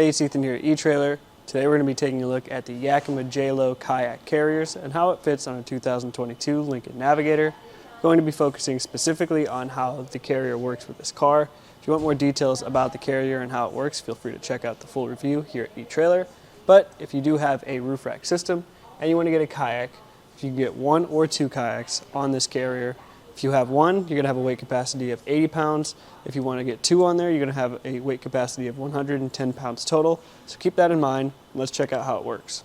Hey, it's Ethan here at eTrailer. Today we're going to be taking a look at the Yakima JayLow Kayak Carriers and how it fits on a 2022 Lincoln Navigator. We're going to be focusing specifically on how the carrier works with this car. If you want more details about the carrier and how it works, feel free to check out the full review here at eTrailer. But if you do have a roof rack system and you want to get a kayak, if you can get 1 or 2 kayaks on this carrier. If you have 1, you're going to have a weight capacity of 80 pounds. If you want to get 2 on there, you're going to have a weight capacity of 110 pounds total. So keep that in mind. Let's check out how it works.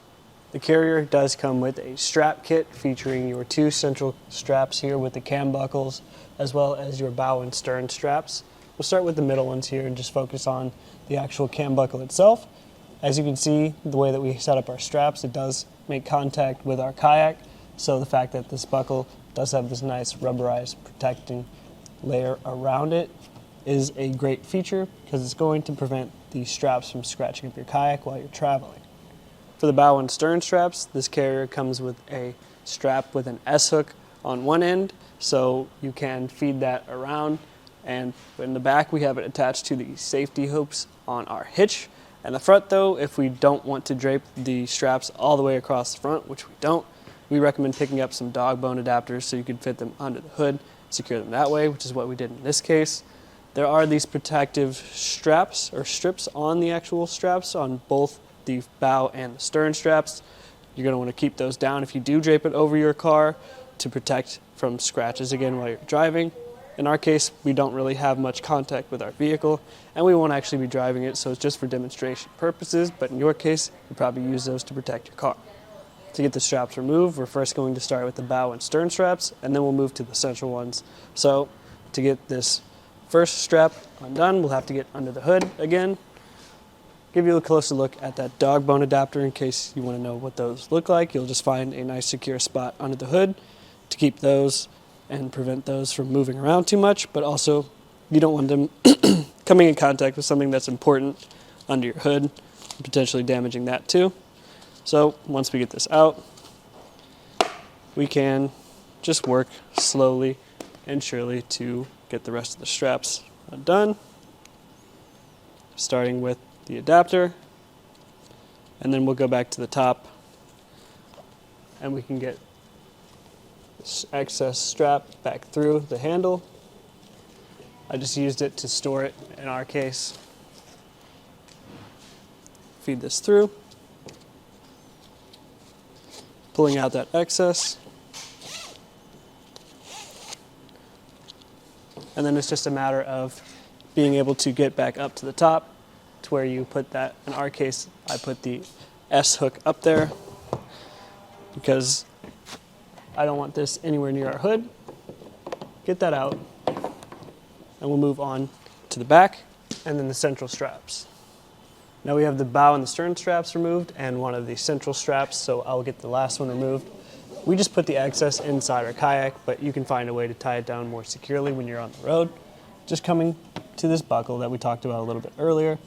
The carrier does come with a strap kit featuring your 2 central straps here with the cam buckles, as well as your bow and stern straps. We'll start with the middle ones here and just focus on the actual cam buckle itself. As you can see, the way that we set up our straps, it does make contact with our kayak. So the fact that this buckle does have this nice rubberized protecting layer around it is a great feature because it's going to prevent the straps from scratching up your kayak while you're traveling. For the bow and stern straps, this carrier comes with a strap with an S-hook on one end, so you can feed that around. And in the back, we have it attached to the safety hoops on our hitch. And the front though, if we don't want to drape the straps all the way across the front, which we don't, we recommend picking up some dog bone adapters so you can fit them under the hood, secure them that way, which is what we did in this case. There are these protective straps or strips on the actual straps on both the bow and the stern straps. You're going to want to keep those down if you do drape it over your car to protect from scratches again while you're driving. In our case, we don't really have much contact with our vehicle and we won't actually be driving it, so it's just for demonstration purposes, but in your case, you probably use those to protect your car. To get the straps removed, we're first going to start with the bow and stern straps, and then we'll move to the central ones. So to get this first strap undone, we'll have to get under the hood again. Give you a closer look at that dog bone adapter in case you want to know what those look like. You'll just find a nice secure spot under the hood to keep those and prevent those from moving around too much, but also you don't want them coming in contact with something that's important under your hood, potentially damaging that too. So once we get this out, we can just work slowly and surely to get the rest of the straps undone, starting with the adapter, and then we'll go back to the top and we can get this excess strap back through the handle. I just used it to store it in our case. Feed this through, pulling out that excess, and then it's just a matter of being able to get back up to the top to where you put that. In our case, I put the S hook up there because I don't want this anywhere near our hood. Get that out, and we'll move on to the back and then the central straps. Now we have the bow and the stern straps removed and one of the central straps, so I'll get the last one removed. We just put the excess inside our kayak, but you can find a way to tie it down more securely when you're on the road. Just coming to this buckle that we talked about a little bit earlier,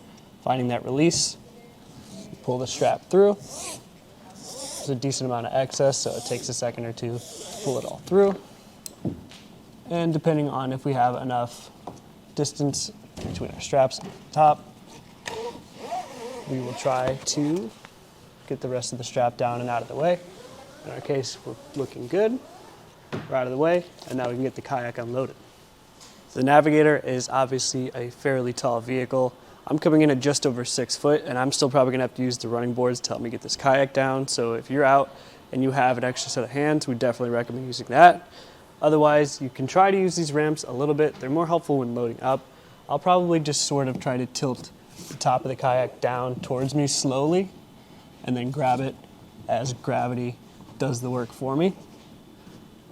finding that release, pull the strap through. There's a decent amount of excess, so it takes a second or two to pull it all through. And depending on if we have enough distance between our straps and the top, we will try to get the rest of the strap down and out of the way. In our case, we're looking good. We're out of the way, and now we can get the kayak unloaded. The Navigator is obviously a fairly tall vehicle. I'm coming in at just over 6 foot, and I'm still probably gonna have to use the running boards to help me get this kayak down. So if you're out and you have an extra set of hands, we definitely recommend using that. Otherwise, you can try to use these ramps a little bit. They're more helpful when loading up. I'll probably just sort of try to tilt the top of the kayak down towards me slowly and then grab it as gravity does the work for me.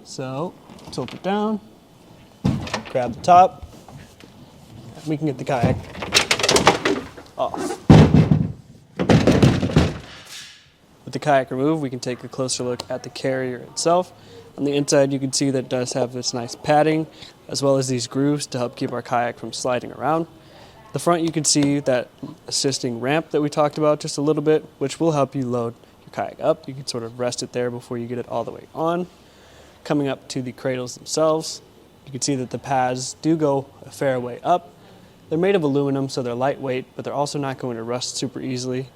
So tilt it down, grab the top, and we can get the kayak off. With the kayak removed, we can take a closer look at the carrier itself. On the inside, you can see that it does have this nice padding, as well as these grooves to help keep our kayak from sliding around. The front, you can see that assisting ramp that we talked about just a little bit, which will help you load your kayak up. You can sort of rest it there before you get it all the way on. Coming up to the cradles themselves, you can see that the pads do go a fair way up, They're made of aluminum, so they're lightweight, but they're also not going to rust super easily.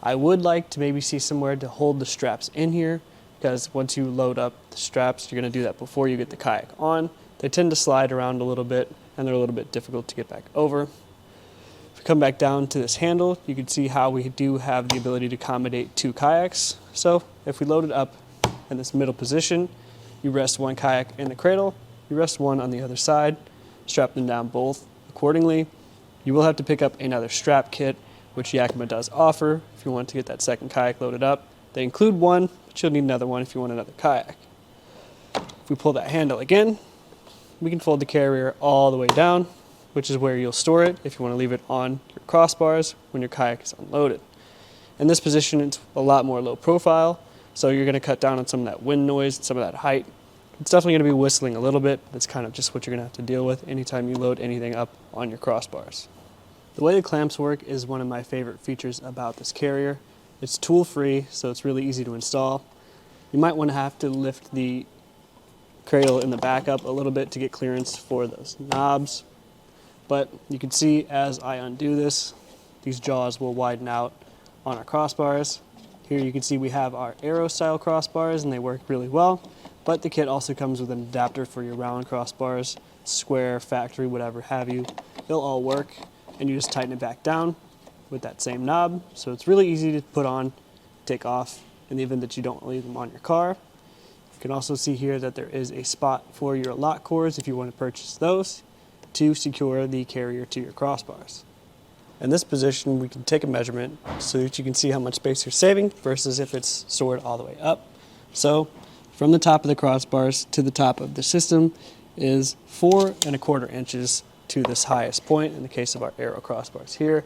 I would like to maybe see somewhere to hold the straps in here, because once you load up the straps, you're going to do that before you get the kayak on. They tend to slide around a little bit, and they're a little bit difficult to get back over. If we come back down to this handle, you can see how we do have the ability to accommodate 2 kayaks. So if we load it up in this middle position, you rest one kayak in the cradle, you rest one on the other side, strap them down both accordingly. You will have to pick up another strap kit, which Yakima does offer if you want to get that second kayak loaded up. They include one, but you'll need another one if you want another kayak. If we pull that handle again, we can fold the carrier all the way down, which is where you'll store it if you want to leave it on your crossbars when your kayak is unloaded. In this position, it's a lot more low profile, so you're going to cut down on some of that wind noise and some of that height. It's definitely going to be whistling a little bit. That's kind of just what you're going to have to deal with anytime you load anything up on your crossbars. The way the clamps work is one of my favorite features about this carrier. It's tool-free, so it's really easy to install. You might want to have to lift the cradle in the back up a little bit to get clearance for those knobs. But you can see as I undo this, these jaws will widen out on our crossbars. Here you can see we have our arrow style crossbars and they work really well. But the kit also comes with an adapter for your round crossbars, square, factory, whatever have you. They'll all work, and you just tighten it back down with that same knob. So it's really easy to put on, take off in the event that you don't leave them on your car. You can also see here that there is a spot for your lock cords if you want to purchase those to secure the carrier to your crossbars. In this position, we can take a measurement so that you can see how much space you're saving versus if it's stored all the way up. So from the top of the crossbars to the top of the system is 4¼ inches to this highest point in the case of our arrow crossbars here.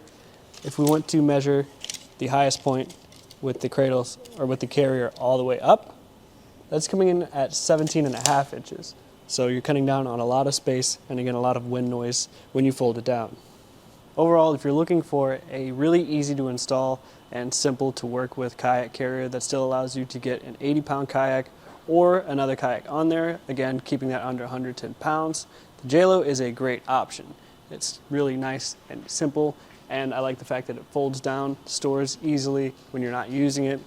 If we want to measure the highest point with the cradles or with the carrier all the way up, that's coming in at 17½ inches. So you're cutting down on a lot of space and again a lot of wind noise when you fold it down. Overall, if you're looking for a really easy to install and simple to work with kayak carrier that still allows you to get an 80-pound kayak or another kayak on there, again keeping that under 110 pounds, the JayLow is a great option. It's really nice and simple, and I like the fact that it folds down, stores easily when you're not using it.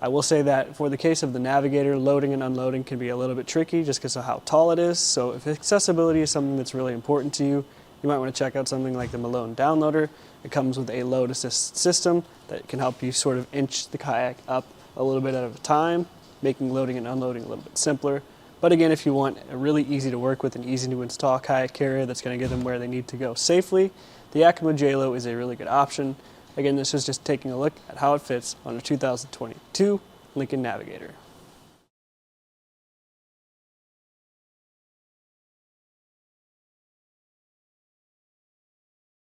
I will say that for the case of the Navigator, loading and unloading can be a little bit tricky just because of how tall it is. So if accessibility is something that's really important to you, you might want to check out something like the Malone Downloader. It comes with a load assist system that can help you sort of inch the kayak up a little bit at a time, making loading and unloading a little bit simpler. But again, if you want a really easy to work with and easy to install kayak carrier that's going to get them where they need to go safely, the Yakima JayLow is a really good option. Again, this is just taking a look at how it fits on a 2022 Lincoln Navigator.